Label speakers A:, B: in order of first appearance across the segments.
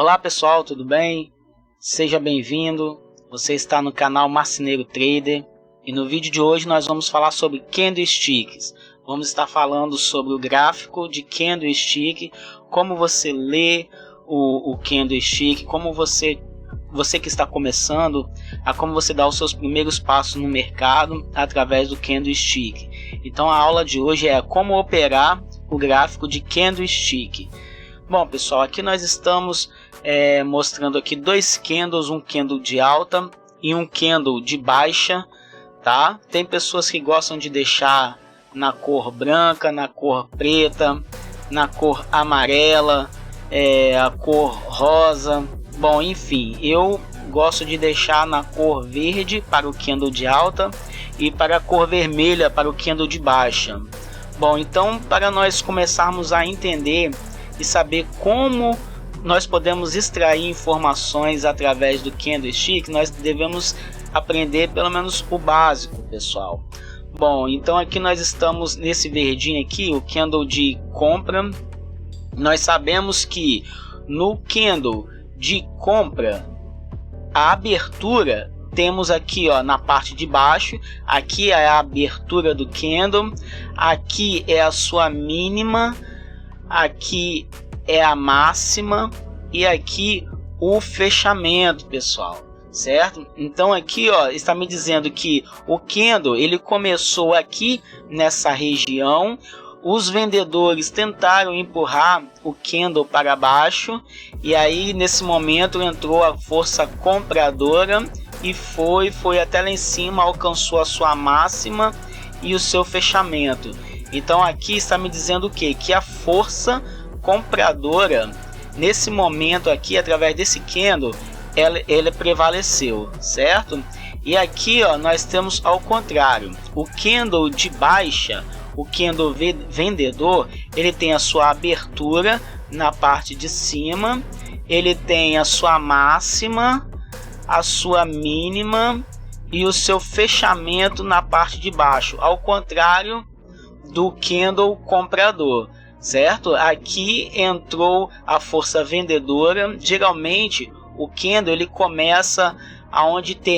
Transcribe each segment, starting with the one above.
A: Olá pessoal, tudo bem? Seja bem-vindo, você está no canal Marceneiro Trader e no vídeo de hoje nós vamos falar sobre candlesticks. Vamos estar falando sobre o gráfico de candlestick, como você lê o candlestick, como você que está começando, como você dá os seus primeiros passos no mercado através do candlestick. Então a aula de hoje é como operar o gráfico de candlestick. Bom pessoal, aqui nós estamos mostrando aqui dois candles, um candle de alta e um candle de baixa, tá? Tem pessoas que gostam de deixar na cor branca, na cor preta, na cor amarela, a cor rosa. Bom, enfim, eu gosto de deixar na cor verde para o candle de alta e para a cor vermelha para o candle de baixa. Bom, então para nós começarmos a entender e saber como nós podemos extrair informações através do candlestick, nós devemos aprender pelo menos o básico, pessoal. Bom, então aqui nós estamos nesse verdinho aqui, o candle de compra. Nós sabemos que no candle de compra, a abertura temos aqui, ó, na parte de baixo, aqui é a abertura do candle, aqui é a sua mínima, aqui é a máxima e aqui o fechamento, pessoal, certo? Então aqui, ó, está me dizendo que o candle ele começou aqui nessa região. Os vendedores tentaram empurrar o candle para baixo e aí nesse momento entrou a força compradora e foi até lá em cima, alcançou a sua máxima e o seu fechamento. Então aqui está me dizendo o que? Que a força compradora nesse momento aqui, através desse candle, ela prevaleceu, certo? E aqui, ó, nós temos ao contrário, o candle de baixa, o candle vendedor, ele tem a sua abertura na parte de cima, ele tem a sua máxima, a sua mínima e o seu fechamento na parte de baixo, ao contrário do candle comprador, certo? Aqui entrou a força vendedora. Geralmente o candle ele começa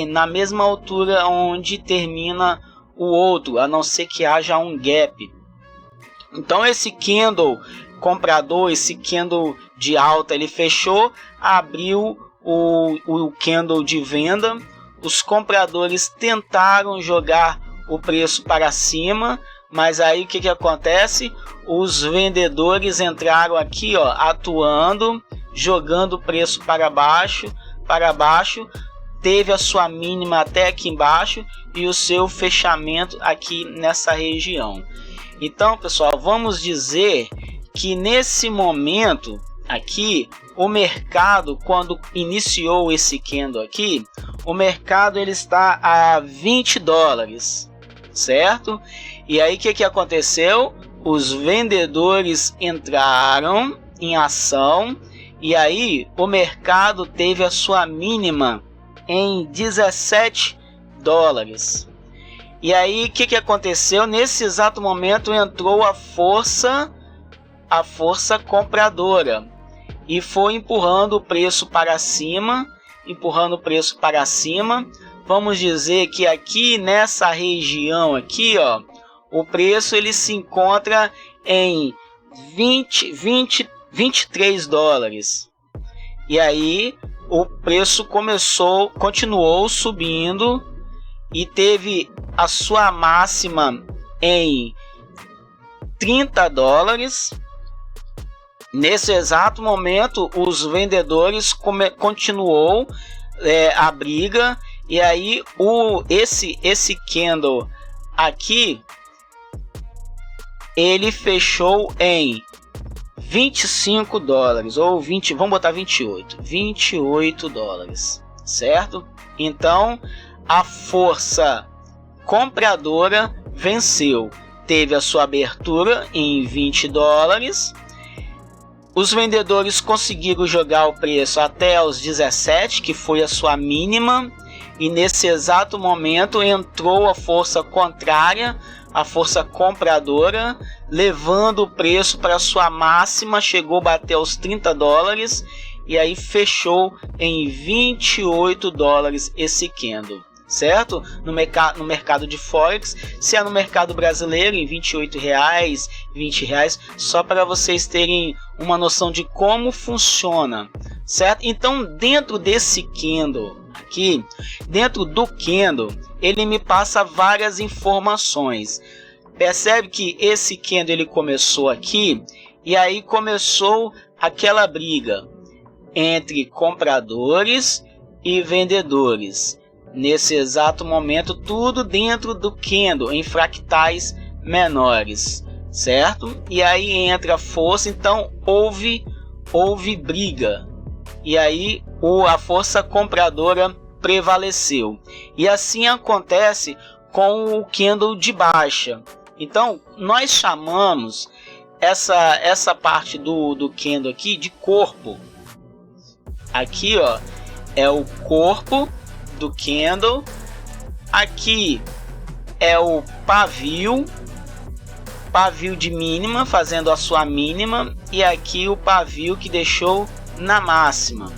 A: na mesma altura onde termina o outro, a não ser que haja um gap. Então esse candle comprador, esse candle de alta, ele fechou, abriu o candle de venda. Os compradores tentaram jogar o preço para cima, mas aí o que acontece? Os vendedores entraram aqui, ó, atuando, jogando o preço para baixo, teve a sua mínima até aqui embaixo e o seu fechamento aqui nessa região. Então, pessoal, vamos dizer que nesse momento aqui, o mercado, quando iniciou esse candle aqui, o mercado ele está a 20 dólares, certo? E aí o que aconteceu? Os vendedores entraram em ação e aí o mercado teve a sua mínima em 17 dólares. E aí o que aconteceu? Nesse exato momento entrou a força compradora e foi empurrando o preço para cima, Vamos dizer que aqui nessa região aqui, ó, o preço ele se encontra em 23 dólares. E aí o preço continuou subindo e teve a sua máxima em 30 dólares. Nesse exato momento, os vendedores continuou a briga e aí esse candle aqui ele fechou em 25 dólares ou 20, vamos botar 28 dólares, certo? Então a força compradora venceu, teve a sua abertura em 20 dólares. Os vendedores conseguiram jogar o preço até os 17, que foi a sua mínima, e nesse exato momento entrou a força contrária, a força compradora, levando o preço para sua máxima, chegou a bater os 30 dólares e aí fechou em 28 dólares esse candle, certo? No mercado de Forex. Se é no mercado brasileiro, em 28 reais, 20 reais, só para vocês terem uma noção de como funciona, certo? Então, dentro desse candle aqui, dentro do candle, ele me passa várias informações. Percebe que esse candle ele começou aqui, e aí começou aquela briga entre compradores e vendedores. Nesse exato momento, tudo dentro do candle, em fractais menores, certo? E aí entra a força, então houve briga. E aí a força compradora prevaleceu. E assim acontece com o candle de baixa. Então, nós chamamos essa parte do candle aqui de corpo. Aqui, ó, é o corpo do candle. Aqui é o pavio de mínima, fazendo a sua mínima, e aqui o pavio que deixou na máxima.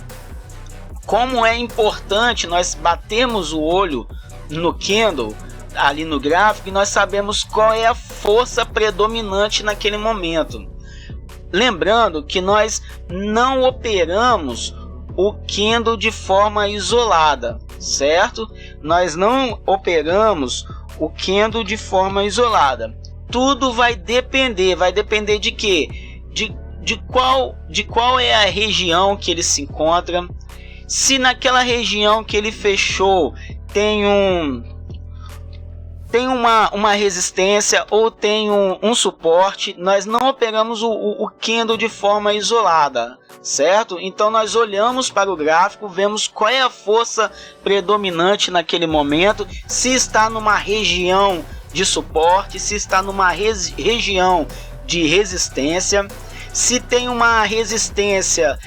A: Como é importante nós batermos o olho no candle, ali no gráfico, e nós sabemos qual é a força predominante naquele momento. Lembrando que nós não operamos o candle de forma isolada, certo? Nós não operamos o candle de forma isolada. Tudo vai depender de quê? De qual é a região que ele se encontra. Se naquela região que ele fechou tem uma resistência ou tem um suporte, nós não operamos o candle de forma isolada, certo? Então nós olhamos para o gráfico, vemos qual é a força predominante naquele momento, se está numa região de suporte, se está numa região de resistência, se tem uma resistência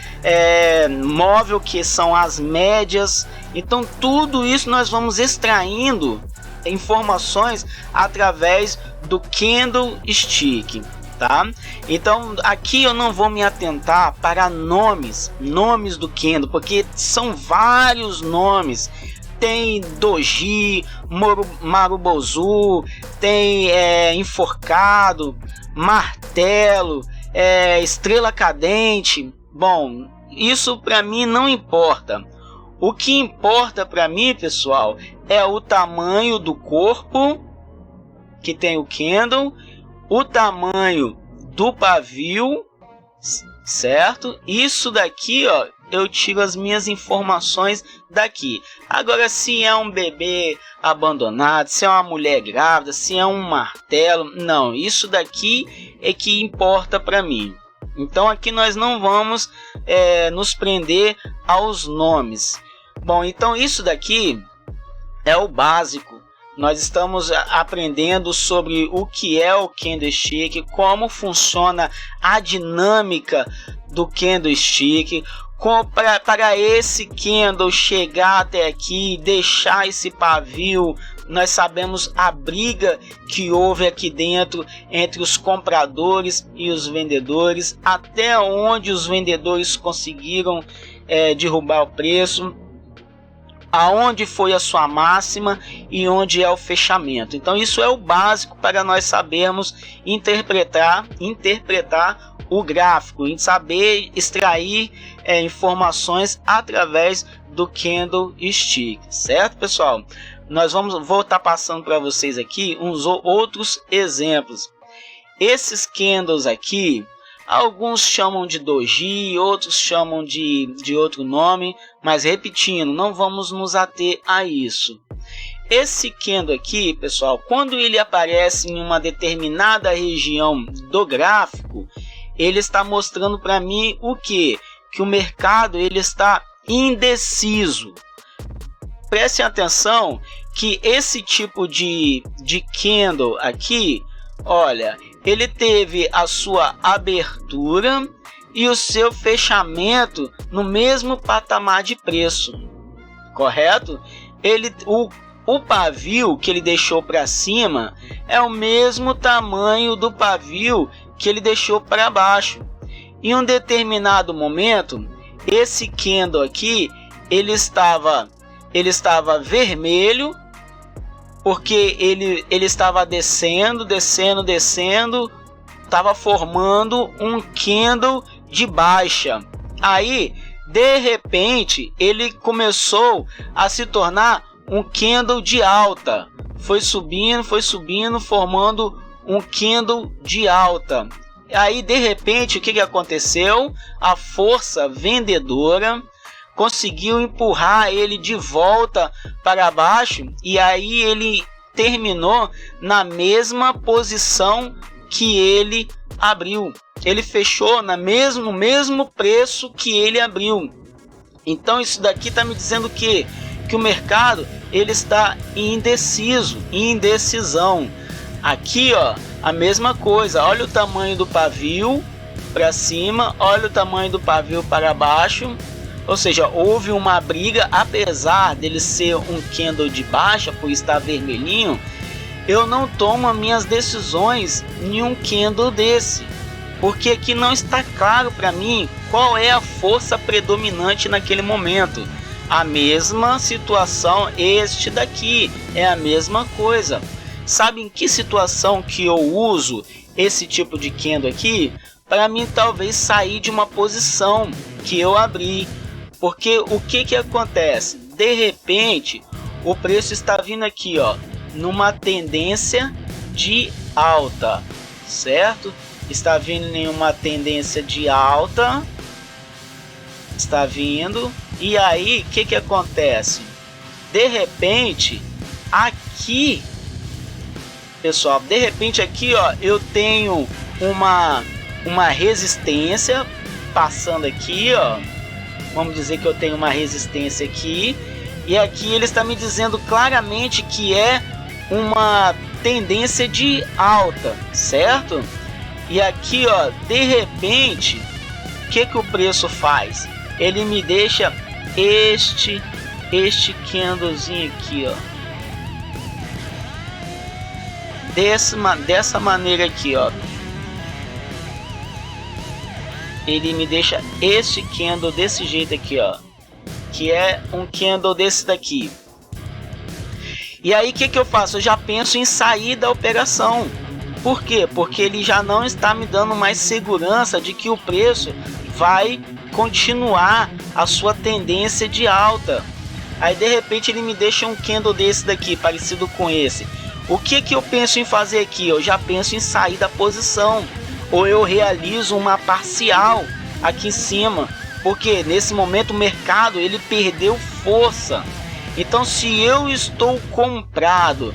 A: móvel, que são as médias. Então tudo isso nós vamos extraindo informações através do candlestick, tá? Então aqui eu não vou me atentar para nomes do candle, porque são vários nomes. Tem doji, marubozu, tem enforcado, martelo, estrela cadente. Bom, isso para mim não importa. O que importa para mim, pessoal, é o tamanho do corpo que tem o candle, o tamanho do pavio, certo? Isso daqui, ó, eu tiro as minhas informações daqui. Agora, se é um bebê abandonado, se é uma mulher grávida, se é um martelo, não, isso daqui é que importa para mim. Então aqui nós não vamos nos prender aos nomes. Bom, então isso daqui é o básico. Nós estamos aprendendo sobre o que é o candlestick, como funciona a dinâmica do candlestick, para esse candle chegar até aqui, deixar esse pavio. Nós sabemos a briga que houve aqui dentro entre os compradores e os vendedores, até onde os vendedores conseguiram derrubar o preço, aonde foi a sua máxima e onde é o fechamento. Então isso é o básico para nós sabermos interpretar o gráfico, e saber extrair informações através do candlestick, certo, pessoal? Vou estar passando para vocês aqui uns outros exemplos. Esses candles aqui, alguns chamam de doji, outros chamam de outro nome, mas repetindo, não vamos nos ater a isso. Esse candle aqui, pessoal, quando ele aparece em uma determinada região do gráfico, ele está mostrando para mim o quê? Que o mercado ele está indeciso. Prestem atenção que esse tipo de candle aqui, olha, ele teve a sua abertura e o seu fechamento no mesmo patamar de preço, correto? O pavio que ele deixou para cima é o mesmo tamanho do pavio que ele deixou para baixo. Em um determinado momento, esse candle aqui, ele estava vermelho, porque ele estava descendo, estava formando um candle de baixa. Aí, de repente, ele começou a se tornar um candle de alta. Foi subindo, formando um candle de alta. Aí, de repente, o que aconteceu? A força vendedora conseguiu empurrar ele de volta para baixo, e aí ele terminou na mesma posição que ele abriu. Ele fechou no mesmo preço que ele abriu. Então isso daqui está me dizendo que o mercado ele está indecisão. Aqui, ó, a mesma coisa. Olha o tamanho do pavio para cima, olha o tamanho do pavio para baixo. Ou seja, houve uma briga, apesar dele ser um candle de baixa, por estar vermelhinho, eu não tomo minhas decisões em um candle desse, porque aqui não está claro para mim qual é a força predominante naquele momento. A mesma situação, este daqui é a mesma coisa. Sabe em que situação que eu uso esse tipo de candle aqui? Para mim talvez sair de uma posição que eu abri. Porque o que acontece? De repente, o preço está vindo aqui, ó, numa tendência de alta, certo? Está vindo em uma tendência de alta, está vindo, e aí, o que acontece? De repente, aqui, pessoal, de repente aqui, ó, eu tenho uma resistência passando aqui, ó. Vamos dizer que eu tenho uma resistência aqui, e aqui ele está me dizendo claramente que é uma tendência de alta, certo? E aqui, ó, de repente, o que o preço faz? Ele me deixa este candlezinho aqui, ó, dessa maneira aqui, ó. Ele me deixa este candle desse jeito aqui, ó, que é um candle desse daqui. E aí o que eu faço? Eu já penso em sair da operação. Por quê? Porque ele já não está me dando mais segurança de que o preço vai continuar a sua tendência de alta. Aí de repente ele me deixa um candle desse daqui, parecido com esse. O que eu penso em fazer aqui? Eu já penso em sair da posição, ou eu realizo uma parcial aqui em cima, porque nesse momento o mercado ele perdeu força. Então se eu estou comprado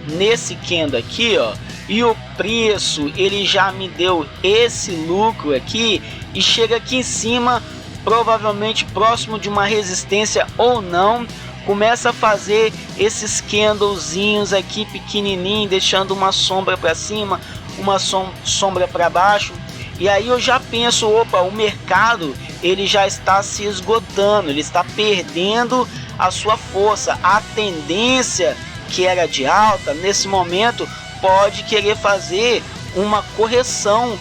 A: nesse candle aqui, ó, e o preço ele já me deu esse lucro aqui, e chega aqui em cima, provavelmente próximo de uma resistência ou não, começa a fazer esses candlezinhos aqui pequenininho, deixando uma sombra para cima, uma sombra para baixo. E aí eu já penso, opa, o mercado ele já está se esgotando, ele está perdendo a sua força. A tendência que era de alta, nesse momento pode querer fazer uma correção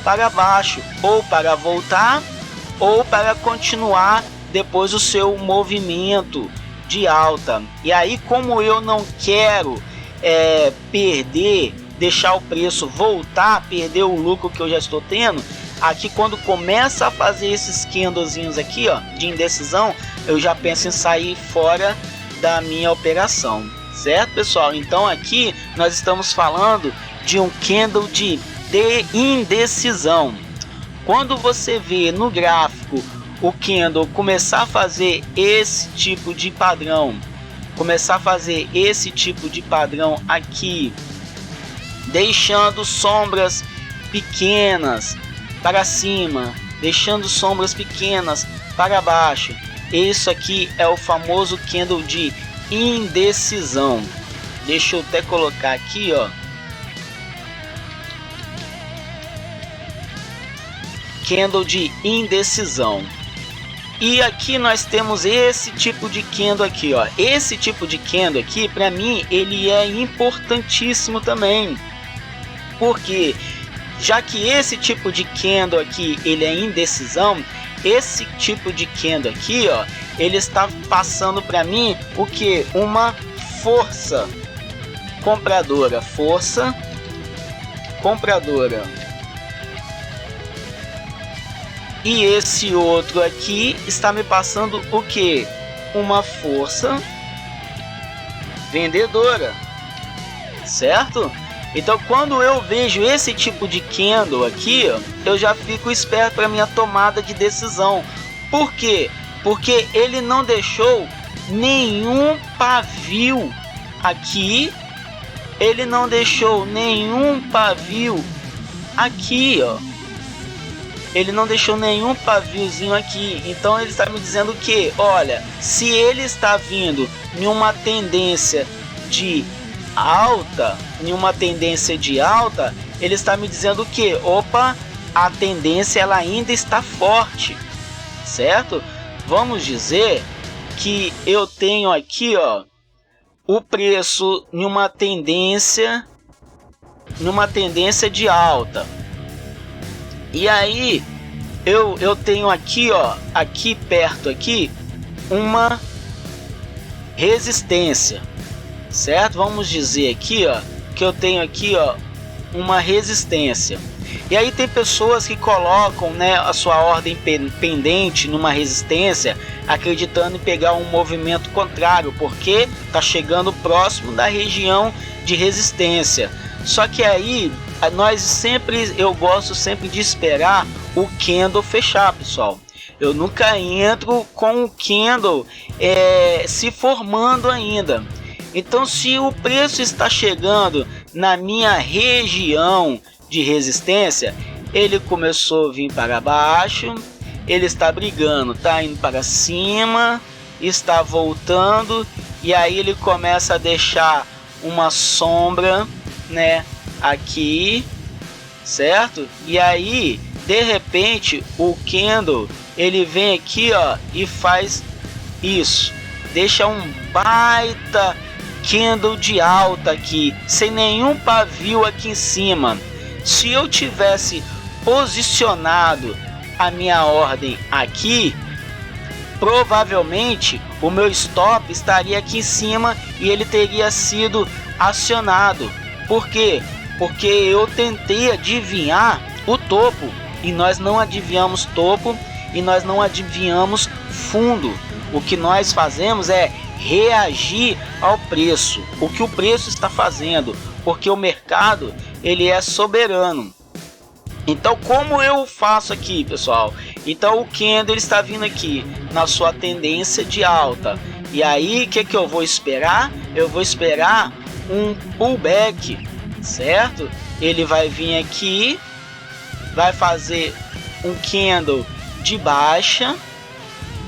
A: para baixo, ou para voltar, ou para continuar depois o seu movimento de alta. E aí, como eu não quero deixar o preço voltar, perder o lucro que eu já estou tendo, aqui quando começa a fazer esses candlezinhos aqui, ó, de indecisão, eu já penso em sair fora da minha operação, certo, pessoal? Então aqui nós estamos falando de um candle de indecisão. Quando você vê no gráfico o candle começar a fazer esse tipo de padrão, aqui, deixando sombras pequenas para cima, deixando sombras pequenas para baixo, isso aqui é o famoso candle de indecisão. Deixa eu até colocar aqui, ó, candle de indecisão. E aqui nós temos esse tipo de candle aqui, ó. Esse tipo de candle aqui, para mim, ele é importantíssimo também. Porque já que esse tipo de candle aqui ele é indecisão, esse tipo de candle aqui, ó, ele está passando para mim o que? Uma força compradora, força compradora. E esse outro aqui está me passando o que? Uma força vendedora, certo? Então quando eu vejo esse tipo de candle aqui, ó, eu já fico esperto para minha tomada de decisão. Por quê? Porque ele não deixou nenhum pavio aqui, ele não deixou nenhum pavio aqui, ó. Ele não deixou nenhum paviozinho aqui. Então ele está me dizendo que, olha, se ele está vindo em uma tendência de alta, ele está me dizendo que, opa, a tendência ela ainda está forte, certo? Vamos dizer que eu tenho aqui, ó, o preço em uma tendência de alta. E aí eu tenho aqui, ó, aqui perto aqui uma resistência, certo? Vamos dizer aqui, ó, que eu tenho aqui, ó, uma resistência. E aí tem pessoas que colocam, né, a sua ordem pendente numa resistência, acreditando em pegar um movimento contrário, porque tá chegando próximo da região de resistência. Só que aí eu gosto sempre de esperar o candle fechar, pessoal. Eu nunca entro com o candle se formando ainda. Então, se o preço está chegando na minha região de resistência, ele começou a vir para baixo, ele está brigando, está indo para cima, está voltando, e aí ele começa a deixar uma sombra, né, aqui, certo? E aí, de repente, o candle ele vem aqui, ó, e faz isso, deixa um baita candle de alta aqui, sem nenhum pavio aqui em cima. Se eu tivesse posicionado a minha ordem aqui, provavelmente o meu stop estaria aqui em cima e ele teria sido acionado. Por quê? Porque eu tentei adivinhar o topo e nós não adivinhamos topo e nós não adivinhamos fundo. O que nós fazemos é reagir ao preço, o que o preço está fazendo, porque o mercado ele é soberano. Então, como eu faço aqui, pessoal? Então o candle ele está vindo aqui na sua tendência de alta, e aí o que eu vou esperar? Eu vou esperar um pullback, certo? Ele vai vir aqui, vai fazer um candle de baixa,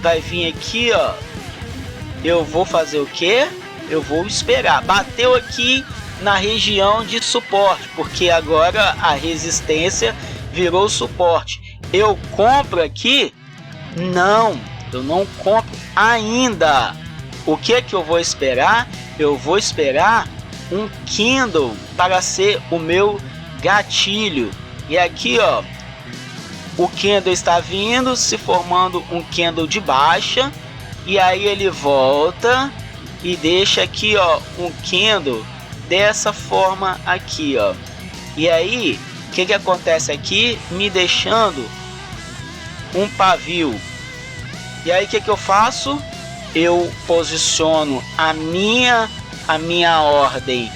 A: vai vir aqui, ó. Eu vou fazer o que? Eu vou esperar. Bateu aqui na região de suporte, porque agora a resistência virou suporte. Eu compro aqui? Não, eu não compro ainda. O que eu vou esperar? Eu vou esperar um candle para ser o meu gatilho. E aqui, ó, o candle está vindo, se formando um candle de baixa, e aí ele volta e deixa aqui, ó, um candle dessa forma aqui, ó. E aí, o que acontece aqui? Me deixando um pavio. E aí, o que eu faço? Eu posiciono a minha ordem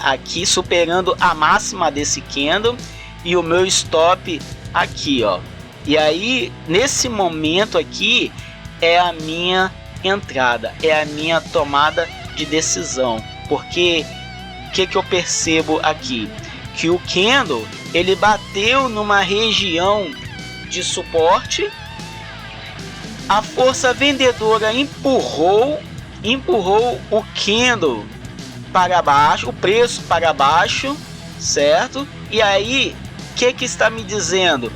A: aqui, superando a máxima desse candle, e o meu stop aqui, ó. E aí, nesse momento aqui, é a minha entrada, é a minha tomada de decisão. Porque o que eu percebo aqui? Que o candle ele bateu numa região de suporte, a força vendedora empurrou o candle para baixo, o preço para baixo, certo? E aí, o que está me dizendo?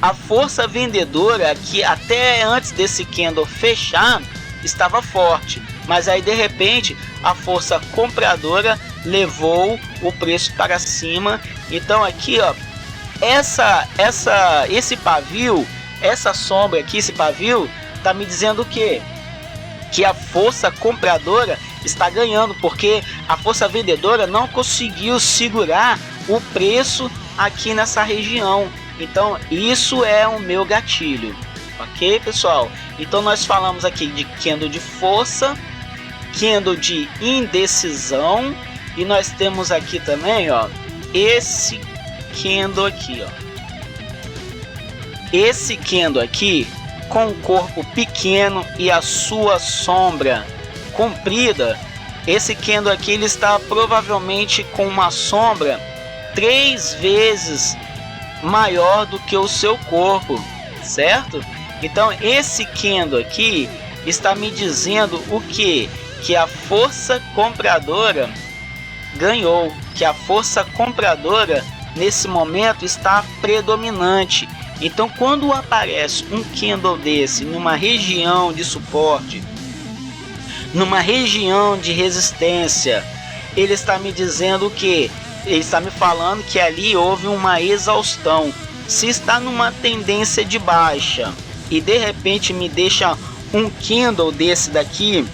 A: A força vendedora, que até antes desse candle fechar estava forte, mas aí de repente a força compradora levou o preço para cima. Então aqui, ó, esse pavio, essa sombra aqui, esse pavio, tá me dizendo o quê? Que a força compradora está ganhando, porque a força vendedora não conseguiu segurar o preço aqui nessa região. Então isso é o meu gatilho, ok, pessoal? Então nós falamos aqui de candle de força, candle de indecisão, e nós temos aqui também, ó, esse candle aqui, ó. Esse candle aqui com um corpo pequeno e a sua sombra comprida. Esse candle aqui, ele está provavelmente com uma sombra 3 vezes maior do que o seu corpo, certo? Então esse candle aqui está me dizendo o que? Que a força compradora ganhou, que a força compradora nesse momento está predominante. Então quando aparece um candle desse numa região de suporte, numa região de resistência, ele está me dizendo que ele está me falando que ali houve uma exaustão. Se está numa tendência de baixa e de repente me deixa um candle desse daqui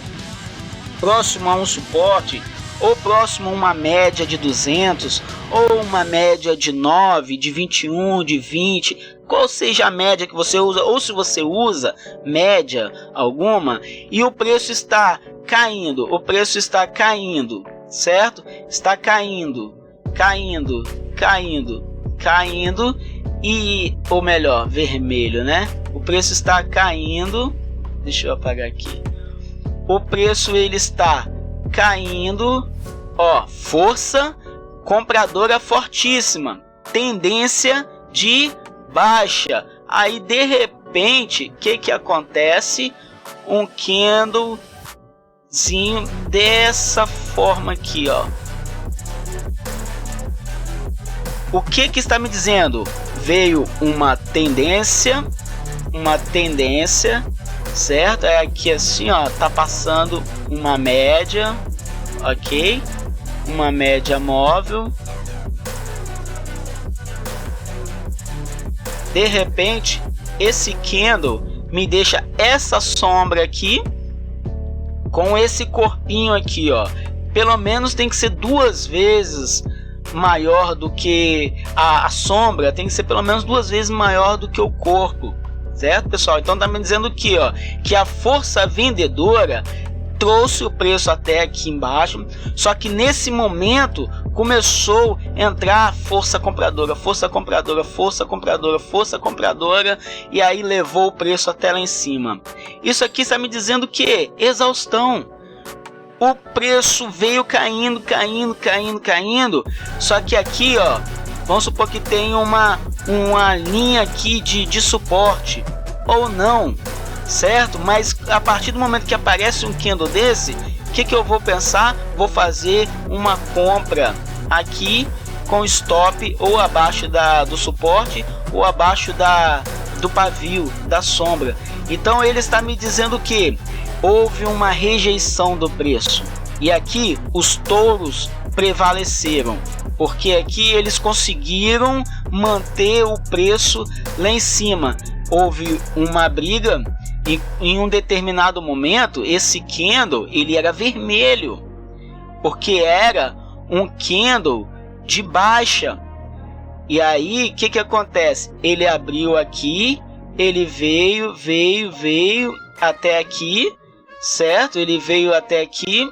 A: próximo a um suporte, ou próximo a uma média de 200, ou uma média de 9, de 21, de 20, qual seja a média que você usa, ou se você usa média alguma, e o preço está caindo, certo? Está caindo, e, ou melhor, vermelho, né? O preço está caindo, deixa eu apagar aqui. O preço ele está caindo, ó, força compradora fortíssima, tendência de baixa. Aí de repente, o que acontece? Um candlezinho dessa forma aqui, ó. O que está me dizendo? Veio uma tendência, certo? É aqui assim, ó, tá passando uma média, ok? Uma média móvel. De repente, esse candle me deixa essa sombra aqui com esse corpinho aqui, ó. Pelo menos tem que ser 2 vezes maior do que a sombra, tem que ser pelo menos 2 vezes maior do que o corpo, certo, pessoal? Então tá me dizendo aqui, ó, que a força vendedora trouxe o preço até aqui embaixo, só que nesse momento começou a entrar força compradora, e aí levou o preço até lá em cima. Isso aqui está me dizendo que exaustão. O preço veio caindo, só que aqui, ó, vamos supor que tem uma linha aqui de suporte, ou não, certo? Mas a partir do momento que aparece um candle desse, o que eu vou pensar? Vou fazer uma compra aqui com stop ou abaixo do suporte, ou abaixo do pavio, da sombra. Então ele está me dizendo que houve uma rejeição do preço, e aqui os touros prevaleceram, porque aqui eles conseguiram manter o preço lá em cima. Houve uma briga e em um determinado momento esse candle ele era vermelho, porque era um candle de baixa. E aí o que acontece? Ele abriu aqui, ele veio até aqui, certo? Ele veio até aqui,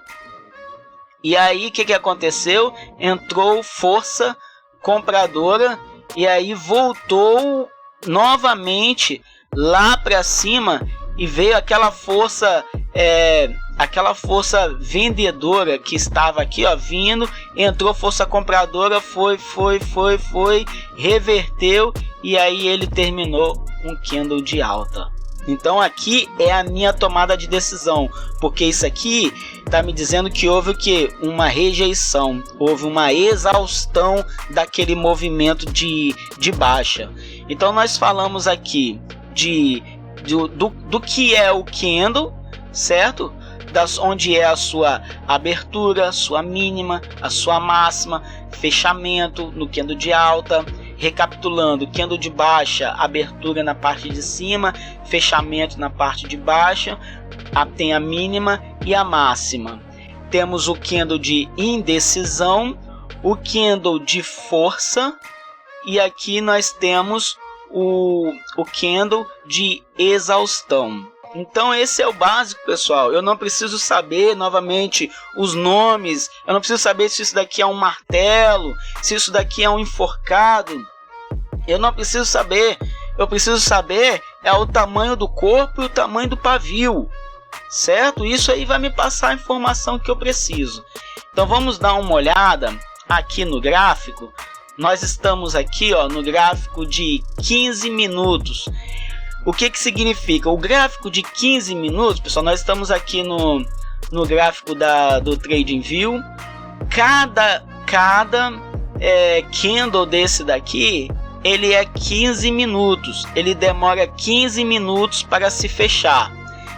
A: e aí o que aconteceu? Entrou força compradora, e aí voltou novamente lá para cima, e veio aquela força vendedora que estava aqui, ó, vindo, entrou força compradora, foi, reverteu, e aí ele terminou um candle de alta. Então aqui é a minha tomada de decisão, porque isso aqui está me dizendo que houve o que? Uma rejeição, houve uma exaustão daquele movimento de baixa. Então nós falamos aqui do que é o candle, certo? onde é a sua abertura, sua mínima, a sua máxima, fechamento no candle de alta. Recapitulando, candle de baixa, abertura na parte de cima, fechamento na parte de baixa, tem a mínima e a máxima. Temos o candle de indecisão, o candle de força, e aqui nós temos o candle de exaustão. Então esse é o básico, pessoal. Eu não preciso saber novamente os nomes, eu não preciso saber se isso daqui é um martelo, se isso daqui é um enforcado. Eu não preciso saber, eu preciso saber é o tamanho do corpo e o tamanho do pavio, certo? Isso aí vai me passar a informação que eu preciso. Então vamos dar uma olhada aqui no gráfico. Nós estamos aqui, ó, no gráfico de 15 minutos. O que significa? O gráfico de 15 minutos, pessoal, nós estamos aqui no gráfico do TradingView. Cada candle desse daqui, ele é 15 minutos, ele demora 15 minutos para se fechar.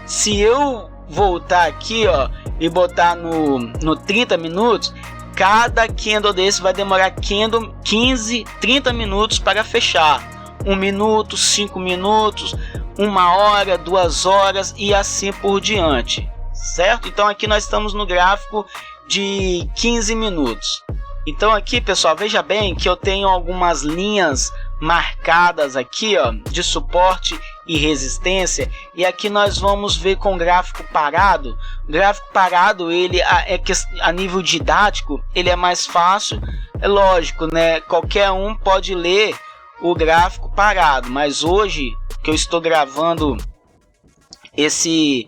A: Se eu voltar aqui, ó, e botar no 30 minutos, cada candle desse vai demorar 30 minutos para fechar. 1 minuto, 5 minutos, 1 hora, 2 horas e assim por diante, certo? Então aqui nós estamos no gráfico de 15 minutos. Então aqui, pessoal, veja bem que eu tenho algumas linhas marcadas aqui, ó, de suporte e resistência, e aqui nós vamos ver com gráfico parado. O gráfico parado, ele a nível didático, ele é mais fácil, é lógico, né? Qualquer um pode ler o gráfico parado, mas hoje que eu estou gravando esse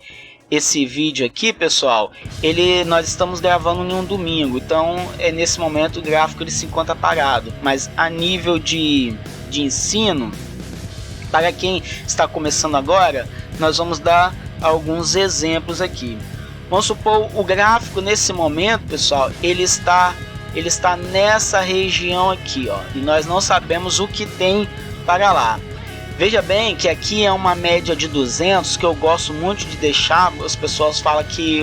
A: vídeo aqui, pessoal, nós estamos gravando em um domingo, então nesse momento o gráfico ele se encontra parado, mas a nível de ensino, para quem está começando agora, nós vamos dar alguns exemplos aqui. Vamos supor o gráfico nesse momento, pessoal, ele está nessa região aqui, ó, e nós não sabemos o que tem para lá. Veja bem que aqui é uma média de 200, que eu gosto muito de deixar. As pessoas falam que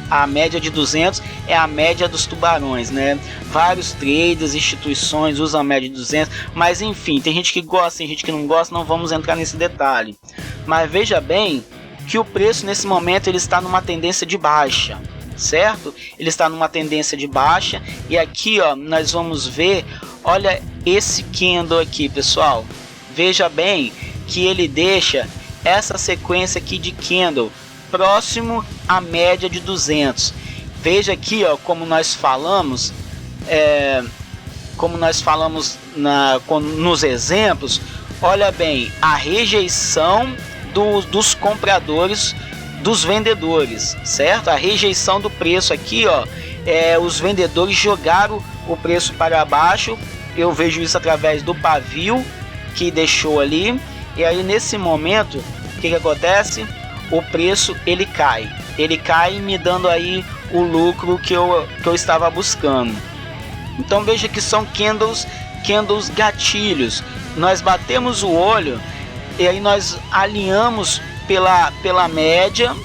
A: a média de 200 é a média dos tubarões, né? Vários traders, instituições usam a média de 200, mas enfim, tem gente que gosta, tem gente que não gosta, não vamos entrar nesse detalhe. Mas veja bem que o preço nesse momento ele está numa tendência de baixa, certo? Ele está numa tendência de baixa, e aqui, ó, nós vamos ver, olha esse candle aqui, pessoal. Veja bem que ele deixa essa sequência aqui de candle próximo à média de 200. Veja aqui, ó, como nós falamos nos exemplos. Olha bem a rejeição dos compradores dos vendedores, certo? A rejeição do preço aqui, ó, os vendedores jogaram o preço para baixo. Eu vejo isso através do pavio que deixou ali, e aí nesse momento o que acontece? O preço ele cai me dando aí o lucro que eu estava buscando. Então veja que são candles gatilhos. Nós batemos o olho e aí nós alinhamos pela média,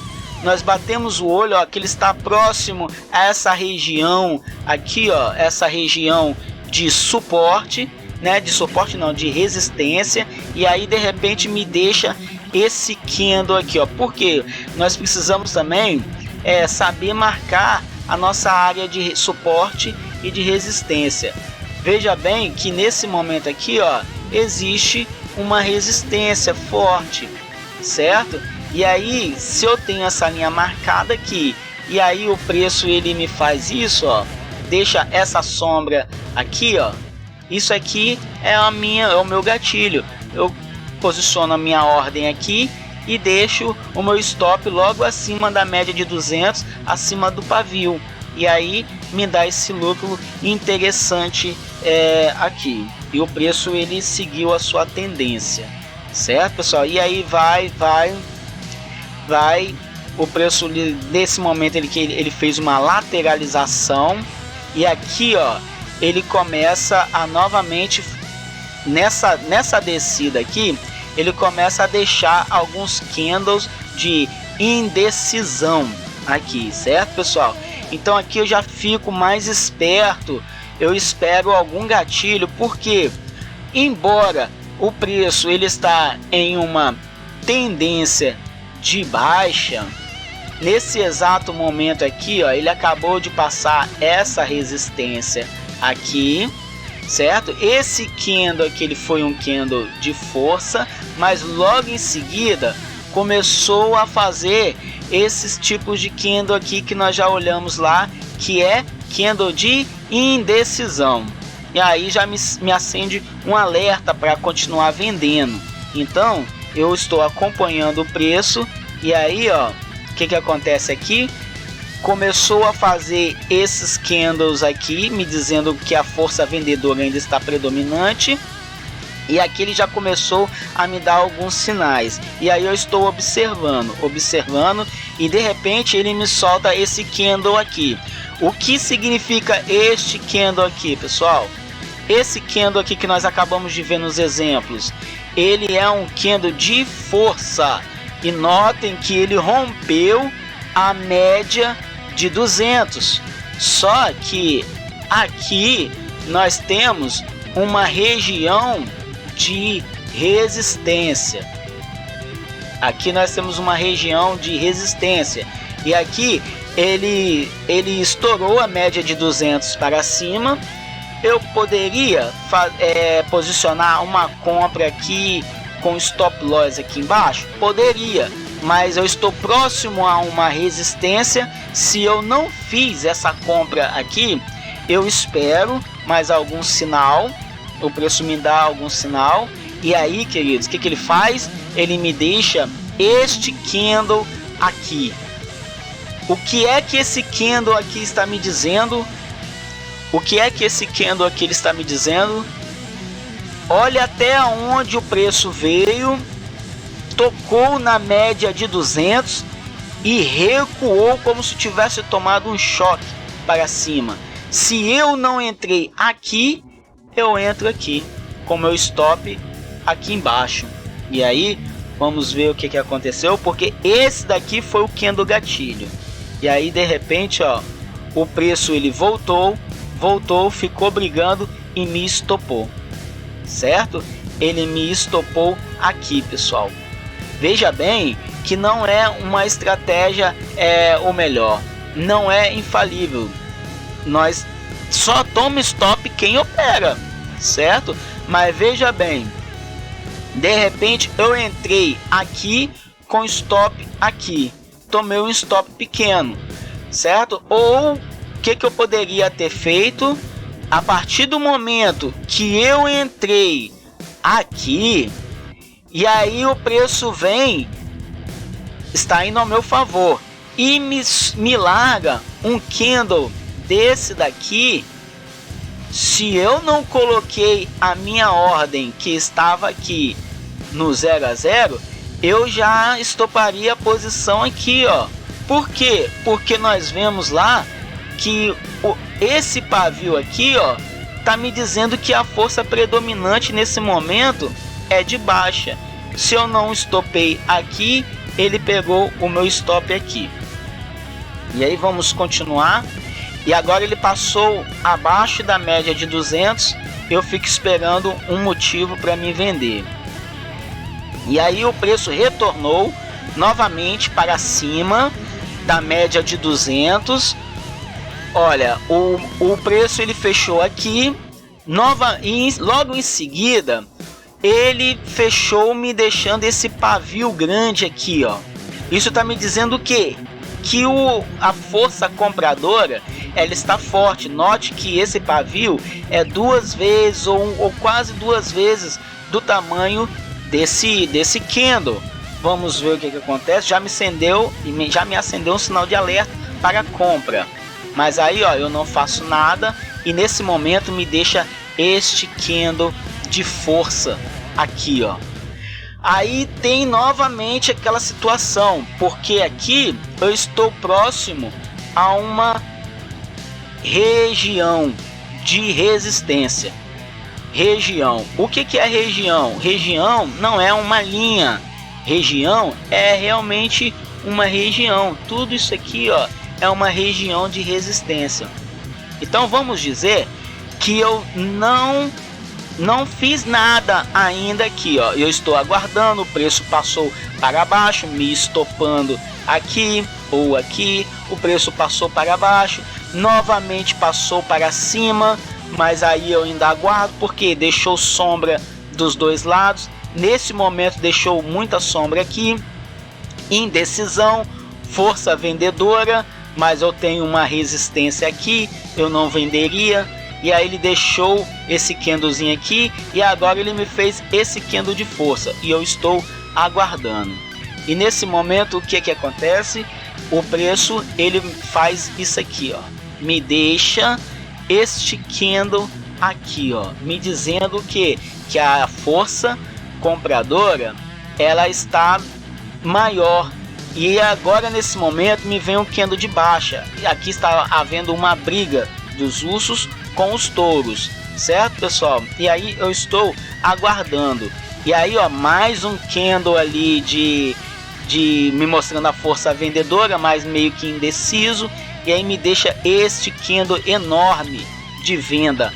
A: nós batemos o olho, ó, que ele está próximo a essa região aqui, ó, essa região de suporte, né, de resistência, e aí de repente me deixa esse candle aqui, ó, porque nós precisamos também saber marcar a nossa área de suporte e de resistência. Veja bem que nesse momento aqui, ó, existe uma resistência forte, certo? E aí, se eu tenho essa linha marcada aqui, e aí o preço ele me faz isso, ó, deixa essa sombra aqui, ó. Isso aqui é o meu gatilho. Eu posiciono a minha ordem aqui e deixo o meu stop logo acima da média de 200, acima do pavio. E aí me dá esse lucro interessante aqui. E o preço ele seguiu a sua tendência, certo, pessoal? E aí vai. O preço nesse momento ele fez uma lateralização, e aqui, ó, ele começa a novamente nessa descida aqui, ele começa a deixar alguns candles de indecisão, aqui, certo, pessoal? Então aqui eu já fico mais esperto, eu espero algum gatilho, porque embora o preço ele está em uma tendência de baixa, nesse exato momento aqui, ó, ele acabou de passar essa resistência aqui, certo? Esse candle aqui ele foi um candle de força, mas logo em seguida começou a fazer esses tipos de candle aqui que nós já olhamos lá, que é candle de indecisão. E aí já me acende um alerta para continuar vendendo. Então eu estou acompanhando o preço, e aí ó, o que acontece aqui? Começou a fazer esses candles aqui, me dizendo que a força vendedora ainda está predominante. E aqui ele já começou a me dar alguns sinais. E aí eu estou observando, e de repente ele me solta esse candle aqui. O que significa este candle aqui, pessoal? Esse candle aqui que nós acabamos de ver nos exemplos, ele é um candle de força. E notem que ele rompeu a média de 200. Só que aqui nós temos uma região de resistência. Aqui nós temos uma região de resistência. E aqui ele estourou a média de 200 para cima. Eu poderia posicionar uma compra aqui com stop loss aqui embaixo? Poderia, mas eu estou próximo a uma resistência. Se eu não fiz essa compra aqui, eu espero mais algum sinal, o preço me dá algum sinal, e aí, queridos, o que ele faz? Ele me deixa este candle aqui. O que é que esse candle aqui está me dizendo? O que é que esse candle aqui ele está me dizendo? Olha até onde o preço veio, tocou na média de 200 e recuou como se tivesse tomado um choque para cima. Se eu não entrei aqui, eu entro aqui com meu stop aqui embaixo. E aí vamos ver o que aconteceu, porque esse daqui foi o candle gatilho. E aí de repente, ó, o preço ele voltou, ficou brigando e me estopou, certo? Ele me estopou aqui, pessoal. Veja bem que não é uma estratégia o melhor, não é infalível. Nós só toma stop quem opera, certo? Mas veja bem, de repente eu entrei aqui com stop aqui, tomei um stop pequeno, certo? Ou o que eu poderia ter feito? A partir do momento que eu entrei aqui, e aí o preço vem, está indo ao meu favor, e me larga um candle desse daqui. Se eu não coloquei a minha ordem que estava aqui no 0 a 0, eu já estoparia a posição aqui, ó. Por quê? Porque nós vemos lá que esse pavio aqui, ó, tá me dizendo que a força predominante nesse momento é de baixa. Se eu não estopei aqui, ele pegou o meu stop aqui. E aí vamos continuar. E agora ele passou abaixo da média de 200. Eu fico esperando um motivo para me vender. E aí o preço retornou novamente para cima da média de 200. Olha, o preço ele fechou aqui, logo em seguida ele fechou me deixando esse pavio grande aqui, ó. Isso está me dizendo o quê? Que a força compradora ela está forte. Note que esse pavio é 2 vezes ou quase 2 vezes do tamanho desse candle. Vamos ver o que acontece. Já me acendeu um sinal de alerta para compra. Mas aí, ó, eu não faço nada e nesse momento me deixa este candle de força aqui, ó. Aí tem novamente aquela situação, porque aqui eu estou próximo a uma região de resistência. Região. O que é região? Região não é uma linha. Região é realmente uma região. Tudo isso aqui, ó, é uma região de resistência. Então vamos dizer que eu não fiz nada ainda aqui, ó. Eu estou aguardando, o preço passou para baixo, me estopando aqui ou aqui, o preço passou para baixo, novamente passou para cima, mas aí eu ainda aguardo porque deixou sombra dos dois lados. Nesse momento deixou muita sombra aqui, indecisão, força vendedora, mas eu tenho uma resistência aqui, eu não venderia. E aí ele deixou esse candlezinho aqui e agora ele me fez esse candle de força e eu estou aguardando. E nesse momento o que que acontece? O preço ele faz isso aqui, ó, me deixa este candle aqui, ó, me dizendo que a força compradora ela está maior. E agora nesse momento me vem um candle de baixa. E aqui está havendo uma briga dos ursos com os touros, certo, pessoal? E aí eu estou aguardando. E aí, ó, mais um candle ali de me mostrando a força vendedora, mas meio que indeciso. E aí me deixa este candle enorme de venda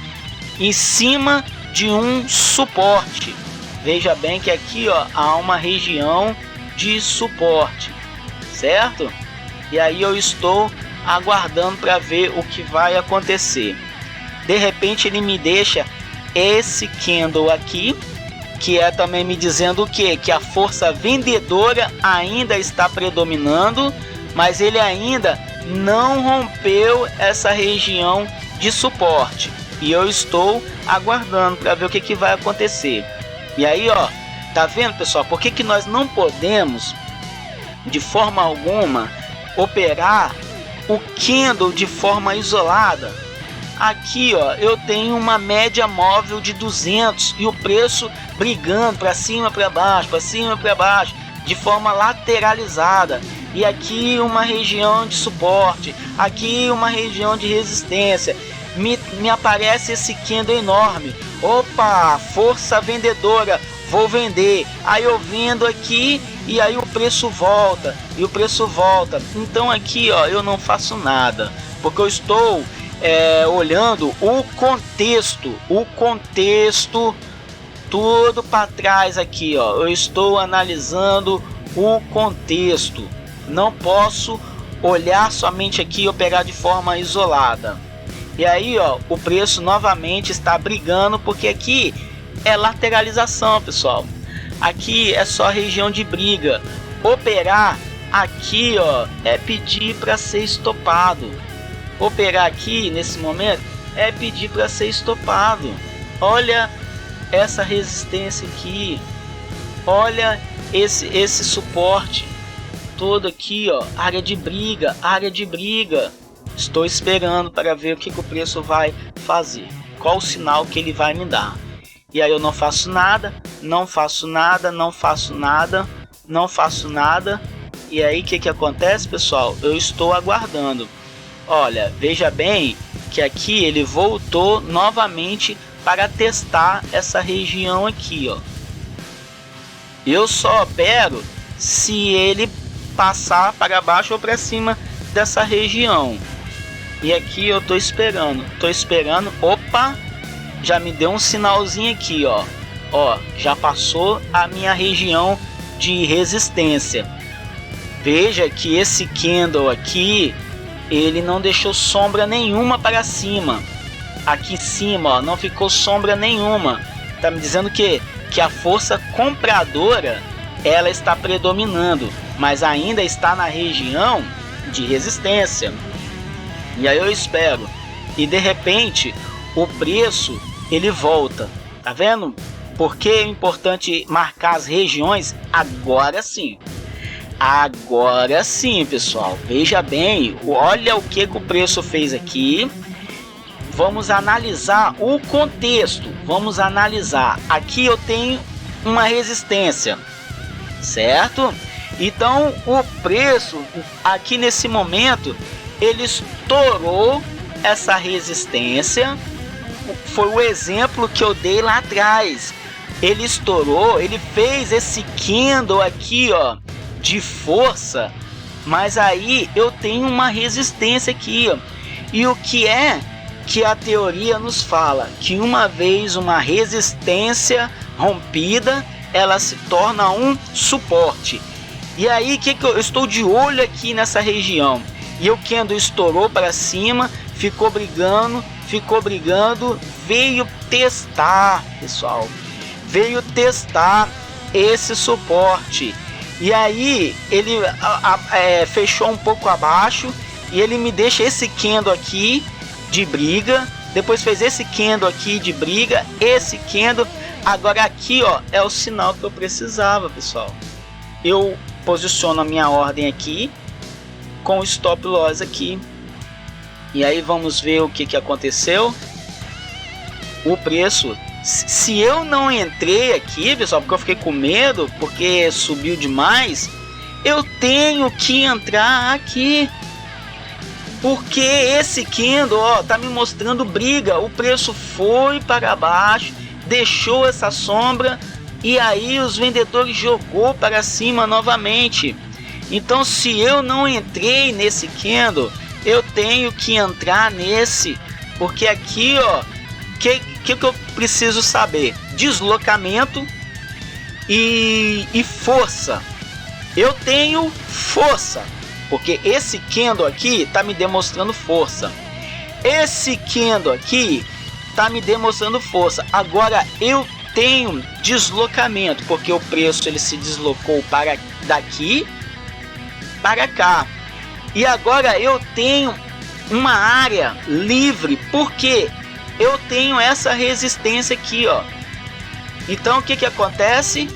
A: em cima de um suporte. Veja bem que aqui, ó, há uma região de suporte, certo? E aí eu estou aguardando para ver o que vai acontecer. De repente ele me deixa esse candle aqui, que é também me dizendo o quê? Que a força vendedora ainda está predominando, mas ele ainda não rompeu essa região de suporte. E eu estou aguardando para ver o que vai acontecer. E aí, ó, tá vendo, pessoal? Por que nós não podemos, de forma alguma, operar o candle de forma isolada? Aqui, ó, eu tenho uma média móvel de 200 e o preço brigando para cima, para baixo, de forma lateralizada. E aqui uma região de suporte, aqui uma região de resistência. Me aparece esse candle enorme. Opa, força vendedora, vou vender. Aí eu vendo aqui e aí o preço volta e o preço volta. Então aqui, ó, eu não faço nada porque eu estou olhando o contexto tudo para trás aqui, ó. Eu estou analisando o contexto. Não posso olhar somente aqui e operar de forma isolada. E aí, ó, o preço novamente está brigando porque aqui é lateralização, pessoal. Aqui é só região de briga. Operar aqui, ó, é pedir para ser estopado. Operar aqui nesse momento é pedir para ser estopado. Olha essa resistência aqui, olha esse suporte todo aqui, ó, área de briga. Estou esperando para ver o que o preço vai fazer, qual o sinal que ele vai me dar. E aí eu não faço nada. E aí o que acontece, pessoal? Eu estou aguardando. Olha, veja bem que aqui ele voltou novamente para testar essa região aqui, ó. Eu só opero se ele passar para baixo ou para cima dessa região. E aqui eu tô esperando. Opa, já me deu um sinalzinho aqui, ó. Ó, já passou a minha região de resistência. Veja que esse candle aqui, ele não deixou sombra nenhuma para cima. Aqui em cima, ó, não ficou sombra nenhuma. Tá me dizendo que a força compradora ela está predominando, mas ainda está na região de resistência. E aí eu espero. E de repente o preço ele volta. Tá vendo? Porque é importante marcar as regiões agora sim. Agora sim, pessoal. Veja bem, olha o que o preço fez aqui. Vamos analisar o contexto. Vamos analisar. Aqui eu tenho uma resistência, certo? Então o preço aqui nesse momento ele estourou essa resistência. Foi o exemplo que eu dei lá atrás. Ele estourou, ele fez esse candle aqui, ó, de força Mas aí eu tenho uma resistência aqui, ó. E o que é que a teoria nos fala? Que uma vez uma resistência rompida, ela se torna um suporte. E aí que eu estou de olho aqui nessa região. E o Kendo estourou para cima, ficou brigando, veio testar, pessoal. Veio testar esse suporte. E aí ele fechou um pouco abaixo e ele me deixa esse Kendo aqui de briga. Depois fez esse Kendo aqui de briga, esse Kendo. Agora aqui, ó, é o sinal que eu precisava, pessoal. Eu posiciono a minha ordem aqui com o stop loss aqui. E aí vamos ver o que aconteceu. O preço, se eu não entrei aqui, pessoal, porque eu fiquei com medo, porque subiu demais, eu tenho que entrar aqui. Porque esse Kendo, ó, tá me mostrando briga. O preço foi para baixo, deixou essa sombra e aí os vendedores jogou para cima novamente. Então, se eu não entrei nesse Kendo, eu tenho que entrar nesse, porque aqui, ó, que eu preciso saber? Deslocamento e força. Eu tenho força, porque esse Kendo aqui tá me demonstrando força. Esse Kendo aqui tá me demonstrando força. Agora eu tenho deslocamento, porque o preço ele se deslocou para daqui para cá. E agora eu tenho uma área livre, porque eu tenho essa resistência aqui, ó. Então o que acontece?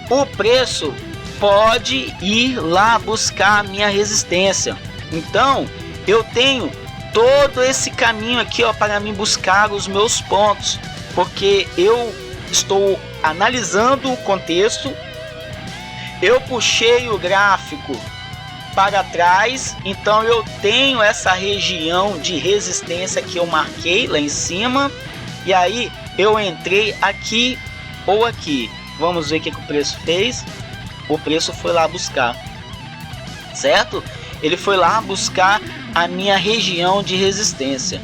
A: O preço pode ir lá buscar a minha resistência. Então eu tenho todo esse caminho aqui, ó, para me buscar os meus pontos, porque eu estou analisando o contexto. Eu puxei o gráfico para trás, então eu tenho essa região de resistência que eu marquei lá em cima, e aí eu entrei aqui ou aqui. Vamos ver o que o preço fez. O preço foi lá buscar, certo? Ele foi lá buscar a minha região de resistência.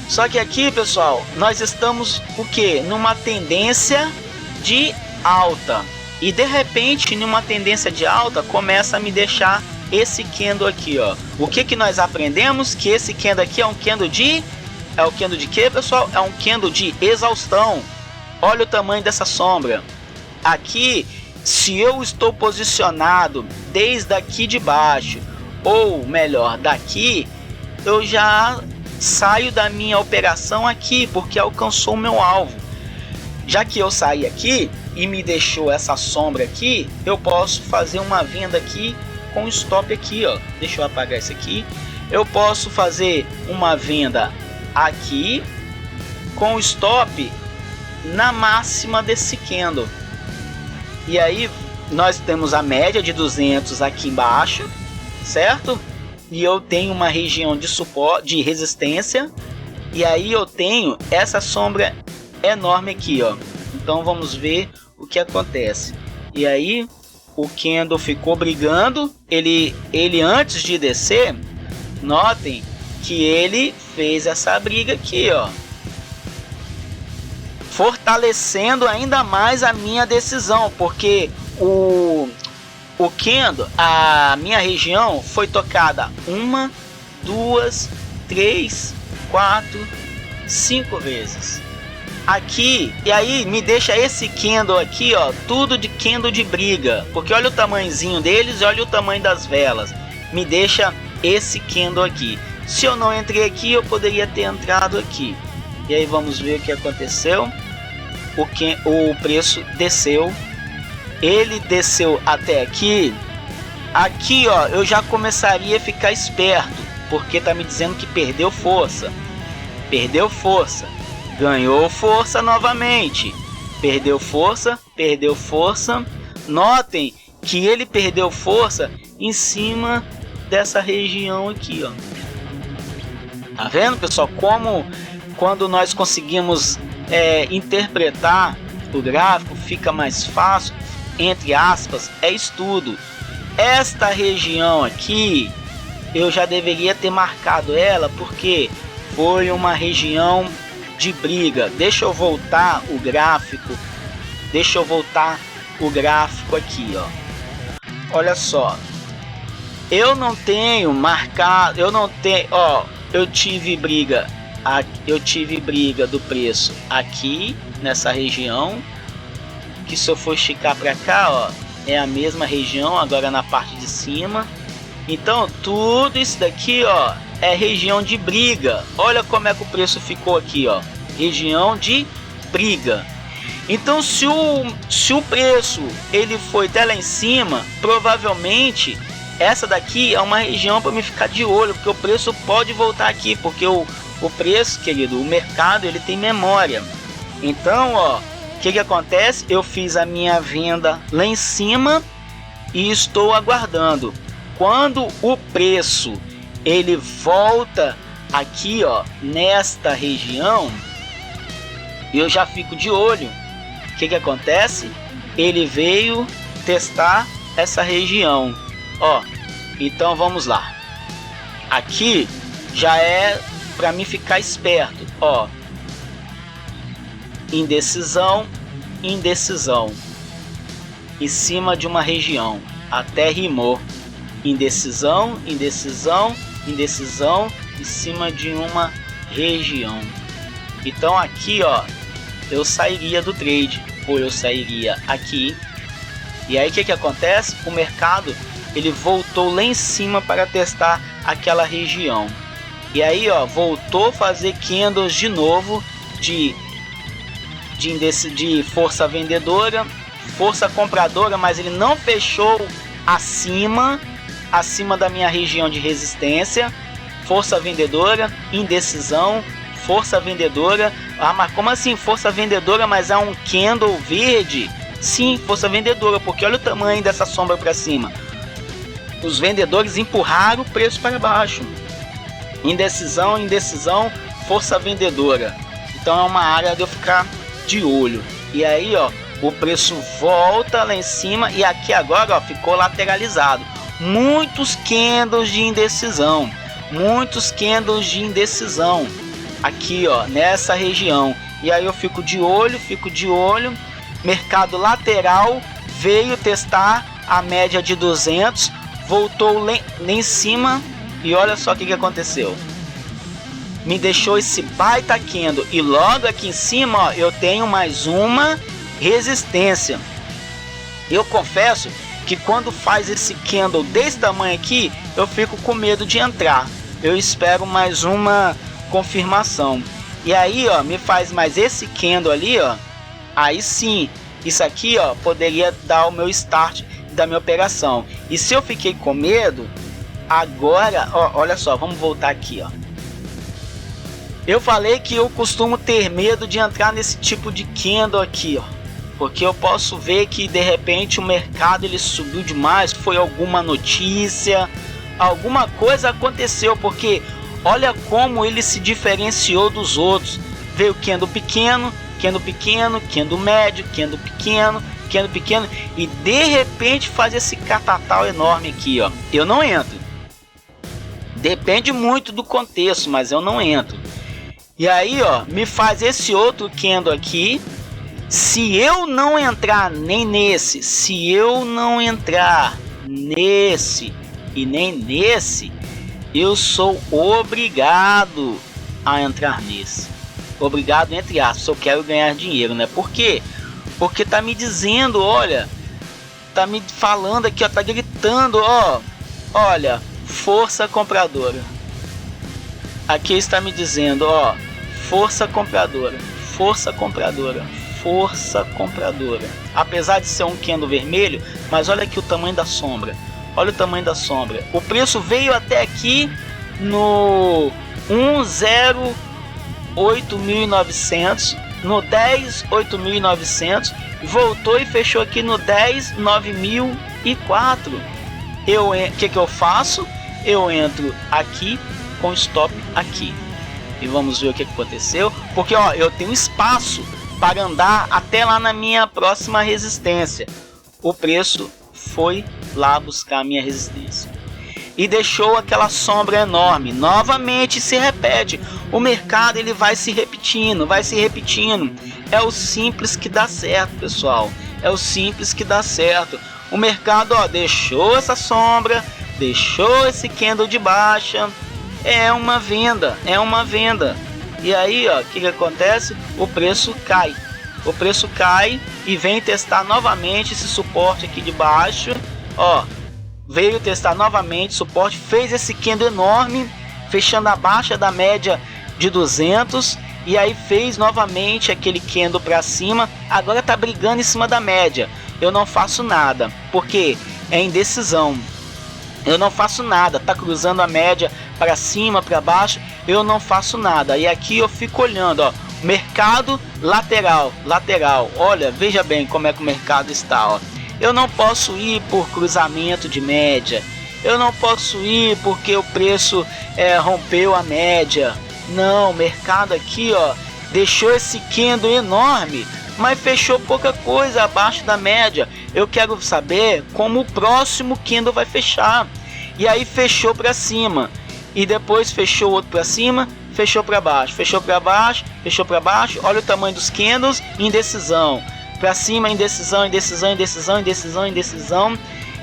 A: Só que aqui, pessoal, nós estamos o que? Numa tendência de alta. E de repente, numa tendência de alta, começa a me deixar esse Kendo aqui, ó. O que nós aprendemos? Que esse Kendo aqui é um Kendo de... É o Kendo de quê, pessoal? É um Kendo de exaustão. Olha o tamanho dessa sombra. Aqui, se eu estou posicionado desde aqui de baixo, ou melhor, daqui, eu já saio da minha operação aqui, porque alcançou o meu alvo. Já que eu saí aqui e me deixou essa sombra aqui, eu posso fazer uma venda aqui com stop aqui, ó. Deixa eu apagar isso aqui. Eu posso fazer uma venda aqui com stop na máxima desse Kendo. E aí nós temos a média de 200 aqui embaixo, certo? E eu tenho uma região de suporte, de resistência, e aí eu tenho essa sombra enorme aqui, ó. Então vamos ver o que acontece. E aí o Kendo ficou brigando, ele antes de descer, notem que ele fez essa briga aqui, ó, fortalecendo ainda mais a minha decisão, porque o Kendo, a minha região foi tocada 1, 2, 3, 4, 5 vezes aqui, e aí me deixa esse Kendo aqui, ó, tudo de Kendo de briga, porque olha o tamanhozinho deles e olha o tamanho das velas, me deixa esse Kendo aqui. Se eu não entrei aqui, eu poderia ter entrado aqui. E aí vamos ver o que aconteceu. O preço desceu, ele desceu até aqui. Aqui, ó, eu já começaria a ficar esperto, porque tá me dizendo que perdeu força, ganhou força novamente, perdeu força. Notem que ele perdeu força em cima dessa região aqui, ó. Tá vendo, pessoal, como quando nós conseguimos interpretar o gráfico fica mais fácil, entre aspas, é estudo. esta região aqui eu já deveria ter marcado ela, porque foi uma região de briga. Deixa eu voltar o gráfico. Deixa eu voltar o gráfico aqui, ó. Olha só. Eu não tenho marcado, eu não tenho, ó, eu tive briga do preço aqui nessa região, que se eu for esticar para cá, ó, é a mesma região, agora na parte de cima. Então tudo isso daqui, ó, é região de briga. Olha como é que o preço ficou aqui, ó, região de briga. Então se o preço ele foi até lá em cima, provavelmente essa daqui é uma região para me ficar de olho, porque o preço pode voltar aqui, porque o preço, querido, o mercado ele tem memória. Então, ó, o que acontece? Eu fiz a minha venda lá em cima e estou aguardando. Quando o preço ele volta aqui, ó, nesta região, eu já fico de olho. O que acontece? Ele veio testar essa região, ó. Então vamos lá. Aqui já é para mim ficar esperto, ó. Indecisão, indecisão, em cima de uma região, até rimou. Indecisão, indecisão, indecisão, em cima de uma região. Então aqui, ó, eu sairia do trade, ou eu sairia aqui. E aí o que acontece? O mercado ele voltou lá em cima para testar aquela região. E aí, ó, voltou a fazer candles de novo de força vendedora, força compradora, mas ele não fechou acima da minha região de resistência. Força vendedora, indecisão, força vendedora. Ah, mas como assim força vendedora, mas há um candle verde? Sim, força vendedora, porque olha o tamanho dessa sombra para cima. Os vendedores empurraram o preço para baixo. Indecisão, indecisão, força vendedora. Então é uma área de eu ficar de olho. E aí, ó, o preço volta lá em cima e aqui agora, ó, ficou lateralizado. Muitos candles de indecisão. Muitos candles de indecisão. Aqui, ó, nessa região. E aí eu fico de olho. Mercado lateral veio testar a média de 200. Voltou lá em cima. E olha só o que aconteceu. Me deixou esse baita candle. E logo aqui em cima, ó, eu tenho mais uma resistência. Eu confesso que quando faz esse candle desse tamanho aqui, eu fico com medo de entrar. Eu espero mais uma confirmação. E aí, ó, me faz mais esse candle ali, ó. Aí sim, isso aqui, ó, poderia dar o meu start da minha operação. E se eu fiquei com medo, agora, ó, olha só, vamos voltar aqui, ó. Eu falei que eu costumo ter medo de entrar nesse tipo de candle aqui, ó, porque eu posso ver que de repente o mercado ele subiu demais, foi alguma notícia, alguma coisa aconteceu, porque olha como ele se diferenciou dos outros. Veio candle pequeno, candle pequeno, candle médio, candle pequeno, candle pequeno, e de repente faz esse catatal enorme aqui, ó. Eu não entro. Depende muito do contexto, mas eu não entro. E aí, ó, me faz esse outro candle aqui. Se eu não entrar nem nesse, se eu não entrar nesse e nem nesse, eu sou obrigado a entrar nesse. Obrigado entre aspas, eu quero ganhar dinheiro, né? Por quê? Porque tá me dizendo, olha, tá me falando aqui, ó, tá gritando, ó, olha, força compradora. Aqui está me dizendo, ó, força compradora, força compradora, força compradora. Apesar de ser um candle vermelho, mas olha aqui o tamanho da sombra. Olha o tamanho da sombra. O preço veio até aqui no 108.900, no 10.8.900, voltou e fechou aqui no 10.9.004. O que eu faço? Eu entro aqui com stop aqui e vamos ver o que aconteceu, porque ó, eu tenho espaço para andar até lá na minha próxima resistência. O preço foi lá buscar a minha resistência e deixou aquela sombra enorme. Novamente se repete. O mercado ele vai se repetindo, vai se repetindo. É o simples que dá certo, pessoal. É o simples que dá certo. O mercado, ó, deixou essa sombra, deixou esse candle de baixa. É uma venda, é uma venda. E aí, ó, o que acontece? O preço cai. O preço cai e vem testar novamente esse suporte aqui de baixo. Ó, veio testar novamente suporte, fez esse candle enorme, fechando abaixo da média de 200. E aí fez novamente aquele candle para cima. Agora tá brigando em cima da média. Eu não faço nada, porque é indecisão. Eu não faço nada, tá cruzando a média para cima, para baixo, eu não faço nada. E aqui eu fico olhando, ó, mercado lateral, lateral. Olha, veja bem como é que o mercado está, ó. Eu não posso ir por cruzamento de média. Eu não posso ir porque o preço rompeu a média. Não, o mercado aqui, ó, deixou esse candle enorme, mas fechou pouca coisa abaixo da média. Eu quero saber como o próximo candle vai fechar. E aí fechou para cima e depois fechou outro para cima, fechou para baixo, fechou para baixo, fechou para baixo. Olha o tamanho dos candles, indecisão. Para cima, indecisão, indecisão, indecisão, indecisão, indecisão.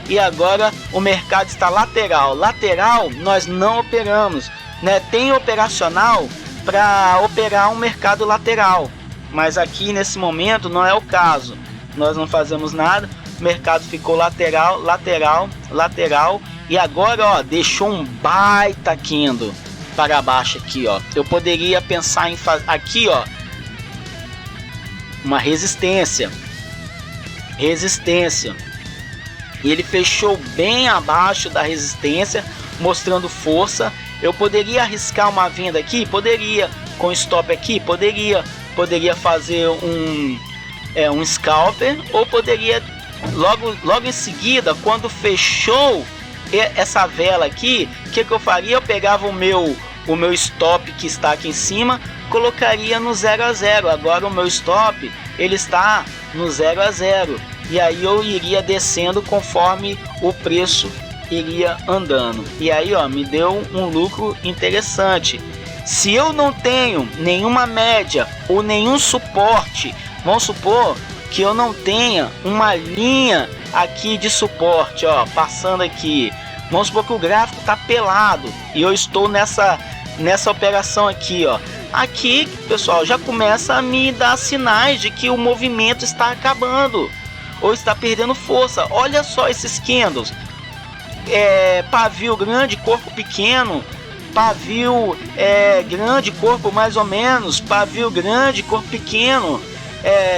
A: E agora o mercado está lateral. Lateral nós não operamos, né? Tem operacional para operar um mercado lateral, mas aqui nesse momento não é o caso. Nós não fazemos nada. O mercado ficou lateral, lateral, lateral. E agora, ó, deixou um baita candle para baixo aqui, ó. Eu poderia pensar em fazer aqui, ó, uma resistência. Resistência. E ele fechou bem abaixo da resistência, mostrando força. Eu poderia arriscar uma venda aqui? Poderia. Com stop aqui? Poderia. Poderia fazer um scalper, ou poderia logo em seguida, quando fechou essa vela aqui, o que eu faria? Eu pegava o meu stop que está aqui em cima, colocaria no 0 a 0. Agora o meu stop ele está no 0 a 0 e aí eu iria descendo conforme o preço iria andando. E aí, ó, me deu um lucro interessante. Se eu não tenho nenhuma média ou nenhum suporte, vamos supor que eu não tenha uma linha aqui de suporte, ó, passando aqui. Vamos supor que o gráfico tá pelado e eu estou nessa operação aqui, ó. Aqui, pessoal, já começa a me dar sinais de que o movimento está acabando ou está perdendo força. Olha só esses candles. Pavio grande, corpo pequeno. Pavio grande, corpo mais ou menos. Pavio grande, corpo pequeno.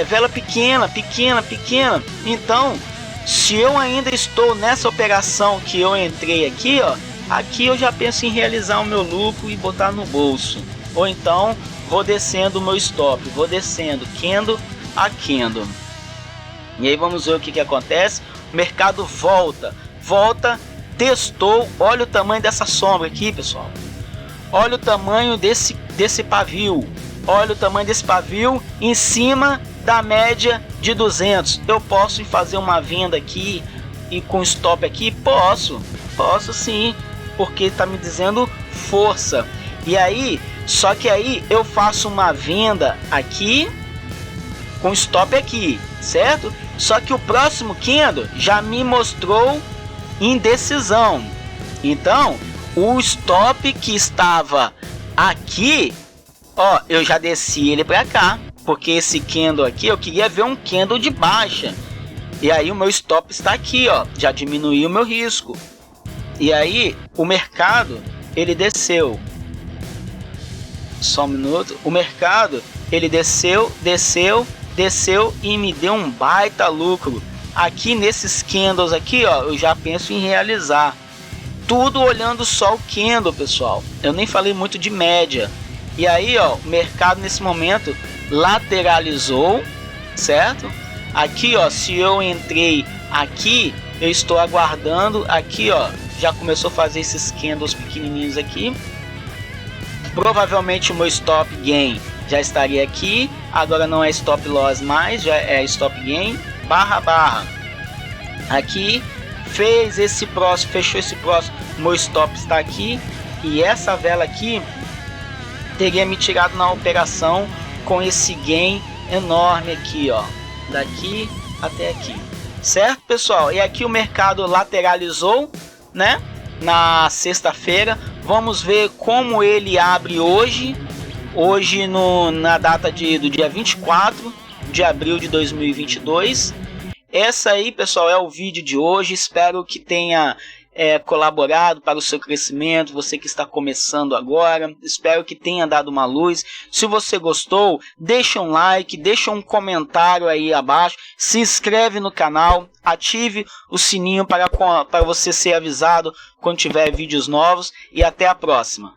A: Vela pequena, pequena, pequena. Então, se eu ainda estou nessa operação que eu entrei aqui, ó, aqui eu já penso em realizar o meu lucro e botar no bolso. Ou então, vou descendo o meu stop, vou descendo candle a candle. E aí vamos ver o que acontece. O mercado volta, testou. Olha o tamanho dessa sombra aqui, pessoal. Olha o tamanho desse pavio. Olha o tamanho desse pavio em cima da média de 200. Eu posso fazer uma venda aqui e com stop aqui? Posso sim, porque está me dizendo força. E aí, só que aí eu faço uma venda aqui com stop aqui, certo? Só que o próximo candle já me mostrou indecisão. Então, o stop que estava aqui, ó, eu já desci ele para cá, porque esse candle aqui eu queria ver um candle de baixa. E aí o meu stop está aqui, ó, já diminuiu o meu risco. E aí o mercado ele desceu. Só um minuto. O mercado ele desceu e me deu um baita lucro. Aqui nesses candles aqui, ó, eu já penso em realizar. Tudo olhando só o candle, pessoal. Eu nem falei muito de média. E aí, ó, o mercado nesse momento lateralizou, certo? Aqui, ó, se eu entrei aqui, eu estou aguardando. Aqui, ó, já começou a fazer esses candles pequenininhos aqui. Provavelmente o meu stop gain já estaria aqui. Agora não é stop loss mais, já é stop gain barra. aqui, fez esse próximo, fechou esse próximo, meu stop está aqui, e essa vela aqui teria me tirado na operação com esse gain enorme aqui, ó, daqui até aqui, certo, pessoal? E aqui o mercado lateralizou, né, na sexta-feira. Vamos ver como ele abre hoje na data do dia 24 de abril de 2022. Essa aí, pessoal, é o vídeo de hoje. Espero que tenha colaborado para o seu crescimento, você que está começando agora. Espero que tenha dado uma luz. Se você gostou, deixa um like, deixa um comentário aí abaixo, se inscreve no canal, ative o sininho para você ser avisado quando tiver vídeos novos, e até a próxima.